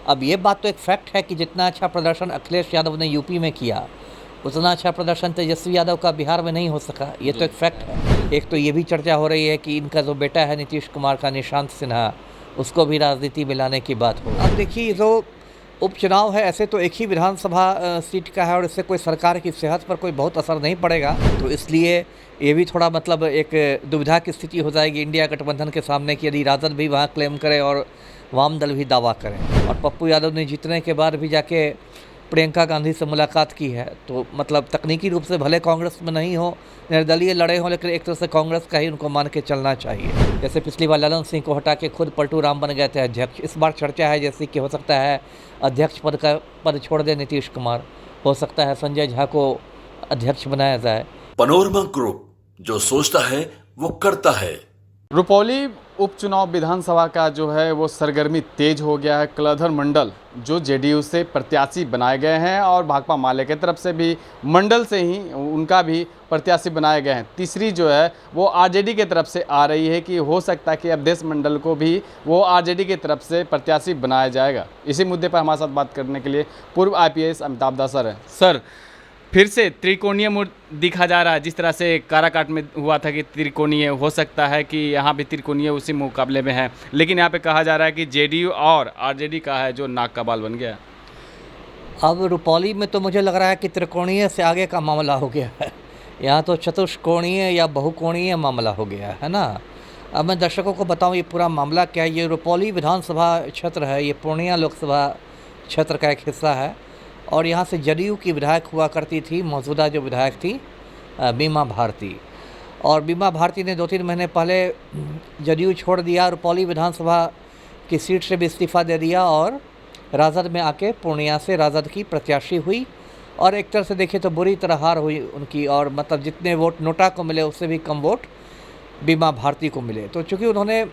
अब ये बात तो एक फैक्ट है कि जितना अच्छा प्रदर्शन अखिलेश यादव ने यूपी में किया, उतना अच्छा प्रदर्शन तेजस्वी यादव का बिहार में नहीं हो सका। ये तो एक फैक्ट है। एक तो ये भी चर्चा हो रही है कि इनका जो बेटा है नीतीश कुमार का, निशांत सिन्हा, उसको भी राजनीति में लाने की बात हो। अब देखिए, जो उपचुनाव है, ऐसे तो एक ही विधानसभा सीट का है और इससे कोई सरकार की सेहत पर कोई बहुत असर नहीं पड़ेगा। तो इसलिए ये भी थोड़ा मतलब एक दुविधा की स्थिति हो जाएगी इंडिया गठबंधन के सामने कि यदि राजद भी वहाँ क्लेम करे और वाम दल भी दावा करें। और पप्पू यादव ने जीतने के बाद भी जाके प्रियंका गांधी से मुलाकात की है, तो मतलब तकनीकी रूप से भले कांग्रेस में नहीं हो, निर्दलीय लड़े हों, लेकिन एक तरह से कांग्रेस का ही उनको मान के चलना चाहिए। जैसे पिछली बार ललन सिंह को हटा के खुद पलटू राम बन गए थे अध्यक्ष। इस बार चर्चा है जैसे कि हो सकता है अध्यक्ष पद छोड़ दे नीतीश कुमार, हो सकता है संजय झा को अध्यक्ष बनाया जाए। पनोरमा ग्रुप, जो सोचता है वो करता है। रुपौली उपचुनाव विधानसभा का जो है वो सरगर्मी तेज हो गया है। कलाधर मंडल जो जेडीयू से प्रत्याशी बनाए गए हैं और भाकपा माले की तरफ से भी मंडल से ही उनका भी प्रत्याशी बनाए गए हैं। तीसरी जो है वो आरजेडी की तरफ से आ रही है कि हो सकता है कि अवधेश मंडल को भी वो आरजेडी की तरफ से प्रत्याशी बनाया जाएगा। इसी मुद्दे पर हमारे साथ बात करने के लिए पूर्व आईपीएस अमिताभ दास सर हैं। सर, फिर से त्रिकोणीय मूर्ति दिखा जा रहा है, जिस तरह से काराकाट में हुआ था कि त्रिकोणीय, हो सकता है कि यहाँ भी त्रिकोणीय उसी मुकाबले में है, लेकिन यहाँ पे कहा जा रहा है कि जेडीयू और आरजेडी का है जो नाक का बाल बन गया। अब रुपौली में तो मुझे लग रहा है कि त्रिकोणीय से आगे का मामला हो गया है। यहाँ तो चतुष्कोणीय या बहुकोणीय मामला हो गया है ना। अब मैं दर्शकों को बताऊँ ये पूरा मामला क्या है। ये रुपौली विधानसभा क्षेत्र है, ये पूर्णिया लोकसभा क्षेत्र का एक हिस्सा है और यहाँ से जदयू की विधायक हुआ करती थी, मौजूदा जो विधायक थी बीमा भारती। और बीमा भारती ने 2-3 महीने पहले जदयू छोड़ दिया, रुपौली विधानसभा की सीट से भी इस्तीफ़ा दे दिया और राजद में आके पूर्णिया से राजद की प्रत्याशी हुई। और एक तरह से देखें तो बुरी तरह हार हुई उनकी, और मतलब जितने वोट नोटा को मिले उससे भी कम वोट बीमा भारती को मिले। तो चूँकि उन्होंने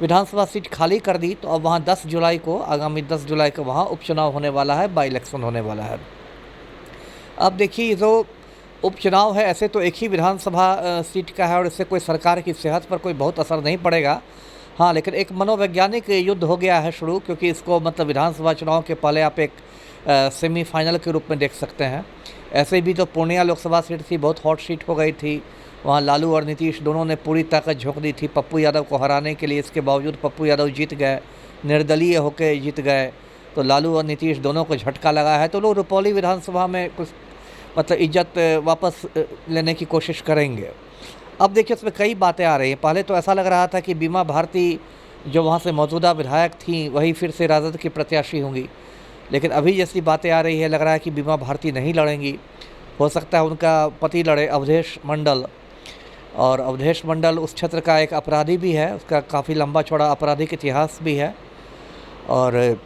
विधानसभा सीट खाली कर दी, तो अब वहाँ 10 जुलाई को, आगामी 10 जुलाई को वहाँ उपचुनाव होने वाला है, बाई इलेक्शन होने वाला है। अब देखिए, जो उपचुनाव है, ऐसे तो एक ही विधानसभा सीट का है और इससे कोई सरकार की सेहत पर कोई बहुत असर नहीं पड़ेगा। हाँ, लेकिन एक मनोवैज्ञानिक युद्ध हो गया है शुरू, क्योंकि इसको मतलब विधानसभा चुनाव के पहले आप एक सेमीफाइनल के रूप में देख सकते हैं। ऐसे भी तो पूर्णिया लोकसभा सीट थी, बहुत हॉट सीट हो गई थी। वहाँ लालू और नीतीश दोनों ने पूरी ताकत झोंक दी थी पप्पू यादव को हराने के लिए। इसके बावजूद पप्पू यादव जीत गए, निर्दलीय होकर जीत गए, तो लालू और नीतीश दोनों को झटका लगा है। तो लोग रुपौली विधानसभा में कुछ मतलब इज्जत वापस लेने की कोशिश करेंगे। अब देखिए, उसमें कई बातें आ रही हैं। पहले तो ऐसा लग रहा था कि बीमा भारती जो वहाँ से मौजूदा विधायक थी वही फिर से राजद की प्रत्याशी होंगी, लेकिन अभी जैसी बातें आ रही है, लग रहा है कि बीमा भारती नहीं लड़ेंगी। हो सकता है उनका पति लड़े, अवधेश मंडल। और अवधेश मंडल उस क्षेत्र का एक अपराधी भी है, उसका काफ़ी लंबा चौड़ा आपराधिक इतिहास भी है। और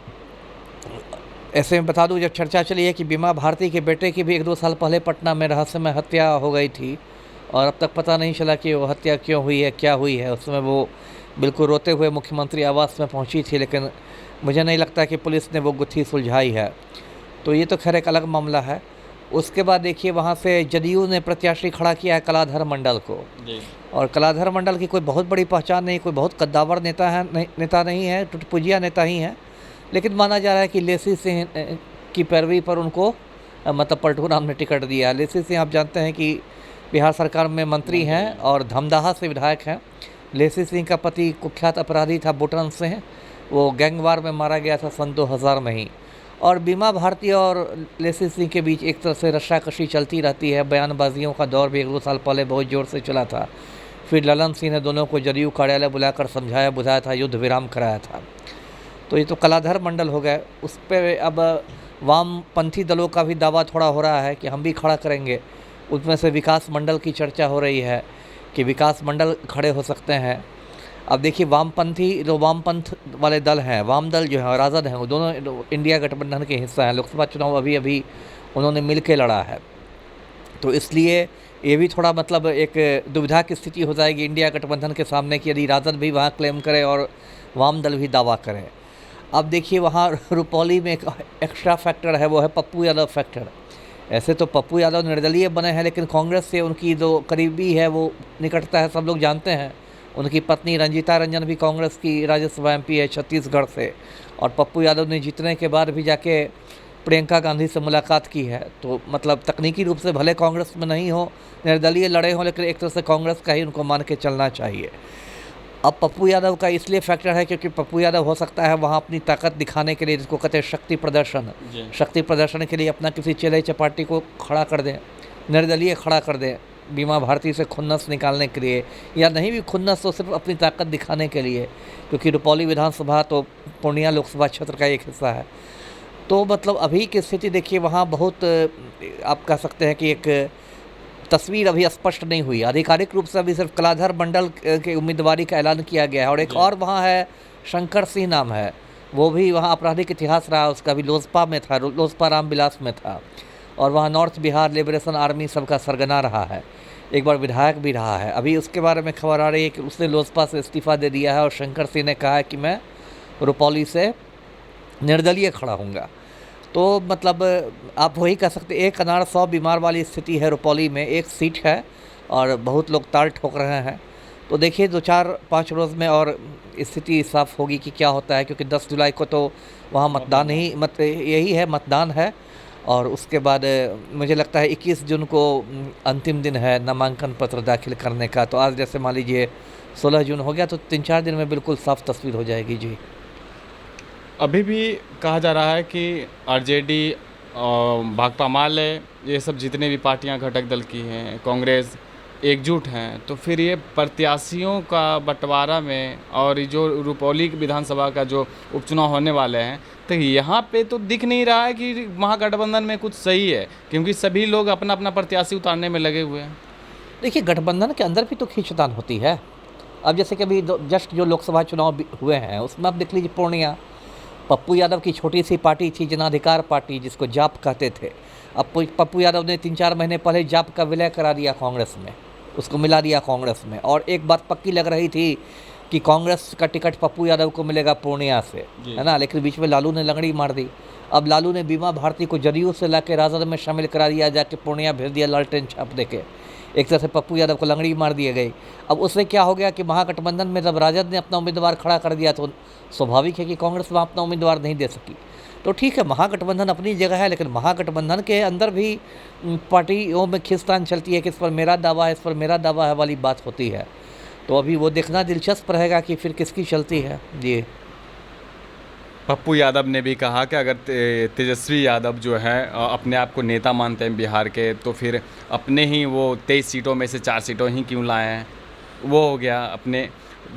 ऐसे में बता दूं, जब चर्चा चली है कि बीमा भारती के बेटे की भी 1-2 साल पहले पटना में रहस्यमय हत्या हो गई थी और अब तक पता नहीं चला कि वो हत्या क्यों हुई है, क्या हुई है। उसमें वो बिल्कुल रोते हुए मुख्यमंत्री आवास में पहुंची थी, लेकिन मुझे नहीं लगता कि पुलिस ने वो गुत्थी सुलझाई है। तो ये तो खैर एक अलग मामला है। उसके बाद देखिए, वहाँ से जदयू ने प्रत्याशी खड़ा किया है कलाधर मंडल को जी। और कलाधर मंडल की कोई बहुत बड़ी पहचान नहीं, कोई बहुत कद्दावर नेता नहीं है, टुटपुजिया नेता ही है। लेकिन माना जा रहा है कि लेसी सिंह की पैरवी पर उनको मतलब पलटू राम ने टिकट दिया। लेसी सिंह आप जानते हैं कि बिहार सरकार में मंत्री हैं और धमदाहा से विधायक हैं। लेसी सिंह का पति कुख्यात अपराधी था बुटन सिंह, वो गैंगवार में मारा गया था सन 2000 में ही। और बीमा भारती और लेसी सिंह के बीच एक तरह से रस्साकशी चलती रहती है। बयानबाजियों का दौर भी 1-2 साल पहले बहुत ज़ोर से चला था। फिर ललन सिंह ने दोनों को जदयू कार्यालय बुलाकर समझाया बुझाया था, युद्ध विराम कराया था। तो ये तो कलाधर मंडल हो गए। उस पर अब वामपंथी दलों का भी दावा थोड़ा हो रहा है कि हम भी खड़ा करेंगे। उसमें से विकास मंडल की चर्चा हो रही है कि विकास मंडल खड़े हो सकते हैं। अब देखिए, वामपंथी जो वामपंथ वाले दल हैं, वाम दल जो है और राजद हैं, वो दोनों इंडिया गठबंधन के हिस्सा हैं। लोकसभा चुनाव अभी उन्होंने मिल के लड़ा है, तो इसलिए ये भी थोड़ा मतलब एक दुविधा की स्थिति हो जाएगी इंडिया गठबंधन के सामने कि यदि राजद भी वहाँ क्लेम करे और वाम दल भी दावा करे। अब देखिए, वहाँ रुपौली में एक एक्स्ट्रा फैक्टर है, वो है पप्पू यादव फैक्टर। ऐसे तो पप्पू यादव निर्दलीय बने हैं, लेकिन कांग्रेस से उनकी जो करीबी है, वो निकटता है, सब लोग जानते हैं। उनकी पत्नी रंजीता रंजन भी कांग्रेस की राज्यसभा एमपी है छत्तीसगढ़ से, और पप्पू यादव ने जीतने के बाद भी जाके प्रियंका गांधी से मुलाकात की है। तो मतलब तकनीकी रूप से भले कांग्रेस में नहीं हो, निर्दलीय लड़े हों, लेकिन एक तरह से कांग्रेस का ही उनको मान के चलना चाहिए। अब पप्पू यादव का इसलिए फैक्टर है क्योंकि पप्पू यादव हो सकता है वहाँ अपनी ताकत दिखाने के लिए, जिसको कहते हैं शक्ति प्रदर्शन, शक्ति प्रदर्शन के लिए अपना किसी चेले चपाटी को खड़ा कर दें, निर्दलीय खड़ा कर दें बीमा भारती से खुन्नस निकालने के लिए, या नहीं भी खुन्नस तो सिर्फ अपनी ताकत दिखाने के लिए, क्योंकि रुपौली विधानसभा तो पूर्णिया लोकसभा क्षेत्र का एक हिस्सा है। तो मतलब अभी की स्थिति देखिए, वहाँ बहुत आप कह सकते हैं कि एक तस्वीर अभी स्पष्ट नहीं हुई। आधिकारिक रूप से अभी सिर्फ कलाधर मंडल के उम्मीदवारी का ऐलान किया गया है, और एक और वहाँ है शंकर सिंह नाम है, वो भी वहाँ आपराधिक इतिहास रहा उसका, भी लोजपा में था, लोजपा रामविलास में था, और वहाँ नॉर्थ बिहार लिबरेशन आर्मी सबका सरगना रहा है, एक बार विधायक भी रहा है। अभी उसके बारे में खबर आ रही है कि उसने लोजपा से इस्तीफा दे दिया है, और शंकर सिंह ने कहा है कि मैं रुपौली से निर्दलीय खड़ा हूँगा। तो मतलब आप वही कह सकते, एक अनार 100 बीमार वाली स्थिति है रुपौली में, एक सीट है और बहुत लोग ताल ठोक रहे हैं। तो देखिए 2-4-5 रोज़ में और स्थिति साफ होगी कि क्या होता है, क्योंकि 10 जुलाई को तो वहाँ मतदान ही यही है, मतदान है, और उसके बाद मुझे लगता है 21 जून को अंतिम दिन है नामांकन पत्र दाखिल करने का। तो आज जैसे मान लीजिए 16 जून हो गया, तो 3-4 दिन में बिल्कुल साफ तस्वीर हो जाएगी जी। अभी भी कहा जा रहा है कि आरजेडी, भाकपा माले, ये सब जितने भी पार्टियां घटक दल की हैं, कांग्रेस एकजुट हैं, तो फिर ये प्रत्याशियों का बंटवारा में और ये जो रुपौली विधानसभा का जो उपचुनाव होने वाले हैं, तो यहाँ पे तो दिख नहीं रहा है कि महागठबंधन में कुछ सही है, क्योंकि सभी लोग अपना अपना प्रत्याशी उतारने में लगे हुए हैं। देखिए गठबंधन के अंदर भी तो खींचतान होती है। अब जैसे कि अभी जस्ट जो लोकसभा चुनाव हुए हैं उसमें आप देख लीजिए, पूर्णिया पप्पू यादव की छोटी सी पार्टी थी, जनाधिकार पार्टी, जिसको जाप कहते थे। अब पप्पू यादव ने 3-4 महीने पहले जाप का विलय करा दिया कांग्रेस में, उसको मिला दिया कांग्रेस में, और एक बात पक्की लग रही थी कि कांग्रेस का टिकट पप्पू यादव को मिलेगा पूर्णिया से, है ना, लेकिन बीच में लालू ने लंगड़ी मार दी। अब लालू ने बीमा भारती को जदयू से लाके राजद में शामिल करा दिया, जाके पूर्णिया भेज दिया लालटेन छाप देके, एक तरह से पप्पू यादव को लंगड़ी मार दिए गई। अब उससे क्या हो गया कि महागठबंधन में जब राजद ने अपना उम्मीदवार खड़ा कर दिया, तो स्वाभाविक है कि कांग्रेस वहाँ अपना उम्मीदवार नहीं दे सकी। तो ठीक है, महागठबंधन अपनी जगह है, लेकिन महागठबंधन के अंदर भी पार्टियों में खींचतान चलती है कि इस पर मेरा दावा है, इस पर मेरा दावा है वाली बात होती है। तो अभी वो देखना दिलचस्प रहेगा कि फिर किसकी चलती है जी। पप्पू यादव ने भी कहा कि अगर तेजस्वी यादव जो है अपने आप को नेता मानते हैं बिहार के, तो फिर अपने ही वो 23 सीटों में से 4 सीटों ही क्यों लाए हैं, वो हो गया अपने।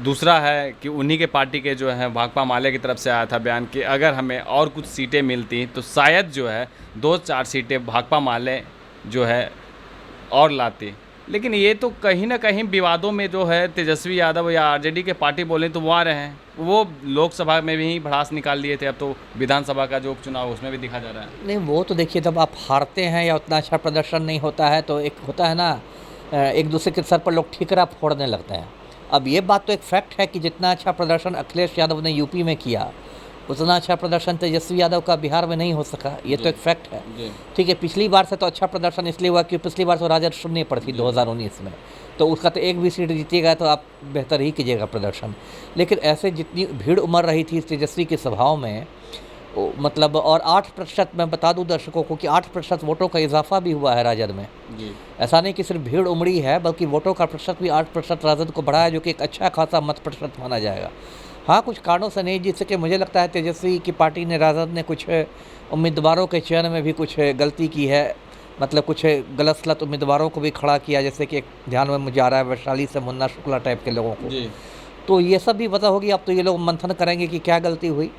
दूसरा है कि उन्हीं के पार्टी के जो है भाकपा माले की तरफ से आया था बयान कि अगर हमें और कुछ सीटें मिलती तो शायद जो है 2-4 सीटें भाकपा माले जो है और लाती। लेकिन ये तो कहीं ना कहीं विवादों में जो है तेजस्वी यादव या आरजेडी के पार्टी बोले तो वो आ रहे हैं, वो लोकसभा में भी भड़ास निकाल लिए थे, अब तो विधानसभा का जो उपचुनाव उसमें भी दिखा जा रहा है। नहीं, वो तो देखिए जब आप हारते हैं या उतना अच्छा प्रदर्शन नहीं होता है, तो एक होता है ना, एक दूसरे के सर पर लोग ठीकरा फोड़ने लगते हैं। अब ये बात तो एक फैक्ट है कि जितना अच्छा प्रदर्शन अखिलेश यादव ने यूपी में किया, उतना अच्छा प्रदर्शन तेजस्वी यादव का बिहार में नहीं हो सका, ये तो एक फैक्ट है। ठीक है, पिछली बार से तो अच्छा प्रदर्शन इसलिए हुआ कि पिछली बार तो राजद शून्य पर थी 2019 में, तो उसका तो एक भी सीट जीतिएगा तो आप बेहतर ही कीजिएगा प्रदर्शन। लेकिन ऐसे जितनी भीड़ उमड़ रही थी तेजस्वी की सभाओं में, मतलब, और 8%, मैं बता दूं दर्शकों को कि 8% वोटों का इजाफा भी हुआ है राजद में। ऐसा नहीं कि सिर्फ भीड़ उमड़ी है, बल्कि वोटों का प्रतिशत भी 8% राजद को बढ़ा है, जो कि एक अच्छा खासा मत प्रतिशत माना जाएगा। हाँ, कुछ कारणों से नहीं जीत सके, मुझे लगता है तेजस्वी की पार्टी ने, राजद ने कुछ उम्मीदवारों के चयन में भी कुछ गलती की है, मतलब कुछ गलत सलत उम्मीदवारों को भी खड़ा किया, जैसे कि एक ध्यान में मुझे आ रहा है वैशाली से मुन्ना शुक्ला टाइप के लोगों को। तो ये सब भी पता होगी, अब तो ये लोग मंथन करेंगे कि क्या गलती हुई।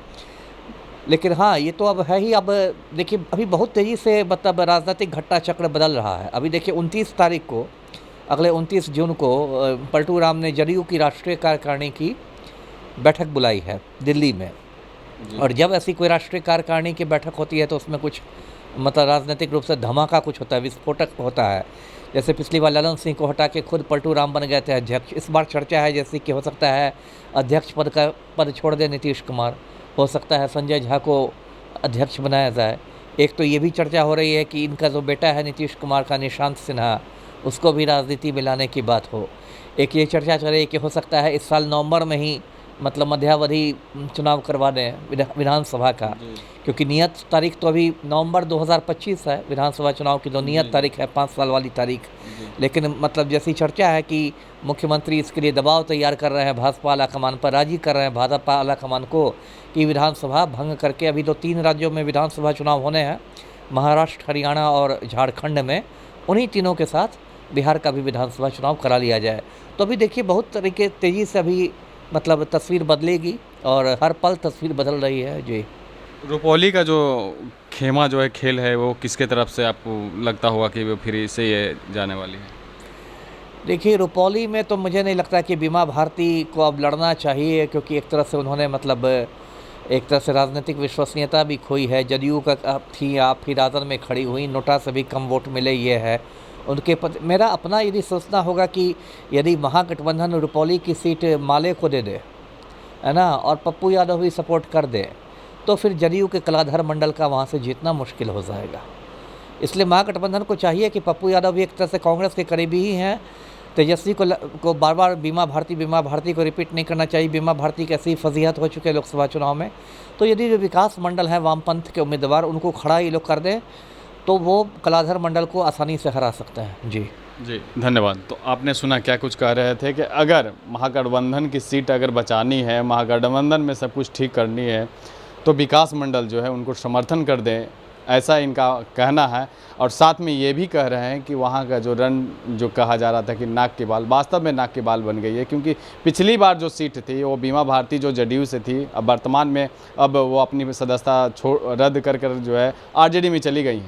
लेकिन हाँ, ये तो अब है ही। अब देखिए अभी बहुत तेज़ी से मतलब राजनीतिक घटना चक्र बदल रहा है। अभी देखिए 29 तारीख को, अगले 29 जून को पलटू राम ने जदयू की राष्ट्रीय कार्यकारिणी की बैठक बुलाई है दिल्ली में, और जब ऐसी कोई राष्ट्रीय कार्यकारिणी की बैठक होती है तो उसमें कुछ मतलब राजनीतिक रूप से धमाका कुछ होता है, विस्फोटक होता है। जैसे पिछली बार ललन सिंह को हटा के खुद पलटू राम बन गए थे अध्यक्ष। इस बार चर्चा है जैसे कि हो सकता है अध्यक्ष पद छोड़ दे नीतीश कुमार, हो सकता है संजय झा को अध्यक्ष बनाया जाए। एक तो ये भी चर्चा हो रही है कि इनका जो बेटा है नीतीश कुमार का, निशांत सिन्हा, उसको भी राजनीति में लाने की बात हो। एक ये चर्चा चल रही है कि हो सकता है इस साल नवंबर में ही मतलब मध्यावधि चुनाव करवा दें विधानसभा का, क्योंकि नियत तारीख तो अभी नवंबर 2025 है विधानसभा चुनाव की, जो नियत तारीख है 5 साल वाली तारीख। लेकिन मतलब जैसी चर्चा है कि मुख्यमंत्री इसके लिए दबाव तैयार कर रहे हैं भाजपा आलाकमान पर, राजी कर रहे हैं भाजपा आलाकमान को कि विधानसभा भंग करके, अभी तो 3 राज्यों में विधानसभा चुनाव होने हैं, महाराष्ट्र, हरियाणा और झारखंड में, उन्हीं तीनों के साथ बिहार का भी विधानसभा चुनाव करा लिया जाए। तो अभी देखिए बहुत तरीके तेज़ी से अभी मतलब तस्वीर बदलेगी और हर पल तस्वीर बदल रही है जी। रुपौली का जो खेमा जो है, खेल है, वो किसके तरफ से आपको लगता होगा कि वो फिर से ये जाने वाली है? देखिए रुपौली में तो मुझे नहीं लगता कि बीमा भारती को अब लड़ना चाहिए, क्योंकि एक तरह से उन्होंने मतलब एक तरह से राजनीतिक विश्वसनीयता भी खोई है। जदयू का थी, आप फिर राजन में खड़ी हुई, नोटा से भी कम वोट मिले, ये है उनके मेरा अपना यदि सोचना होगा कि यदि महागठबंधन रुपौली की सीट माले को दे दे, है ना, और पप्पू यादव भी सपोर्ट कर दे, तो फिर जदयू के कलाधर मंडल का वहाँ से जीतना मुश्किल हो जाएगा। इसलिए महागठबंधन को चाहिए कि पप्पू यादव भी एक तरह से कांग्रेस के करीबी ही हैं, तेजस्वी को बार बार बीमा भारती को रिपीट नहीं करना चाहिए। बीमा भारती की ऐसी फजीहत हो चुकी है लोकसभा चुनाव में, तो यदि जो विकास मंडल है वामपंथ के उम्मीदवार, उनको खड़ा ये लोग कर दें तो वो कलाधर मंडल को आसानी से हरा सकते हैं जी। जी धन्यवाद। तो आपने सुना क्या कुछ कह रहे थे कि अगर महागठबंधन की सीट अगर बचानी है, महागठबंधन में सब कुछ ठीक करनी है, तो विकास मंडल जो है उनको समर्थन कर दें, ऐसा इनका कहना है। और साथ में ये भी कह रहे हैं कि वहाँ का जो रन जो कहा जा रहा था कि नाक के बाल, वास्तव में नाक के बाल बन गई है, क्योंकि पिछली बार जो सीट थी वो बीमा भारती जो जदयू से थी, अब वर्तमान में अब वो अपनी सदस्यता रद्द कर जो है आरजेडी में चली गई हैं।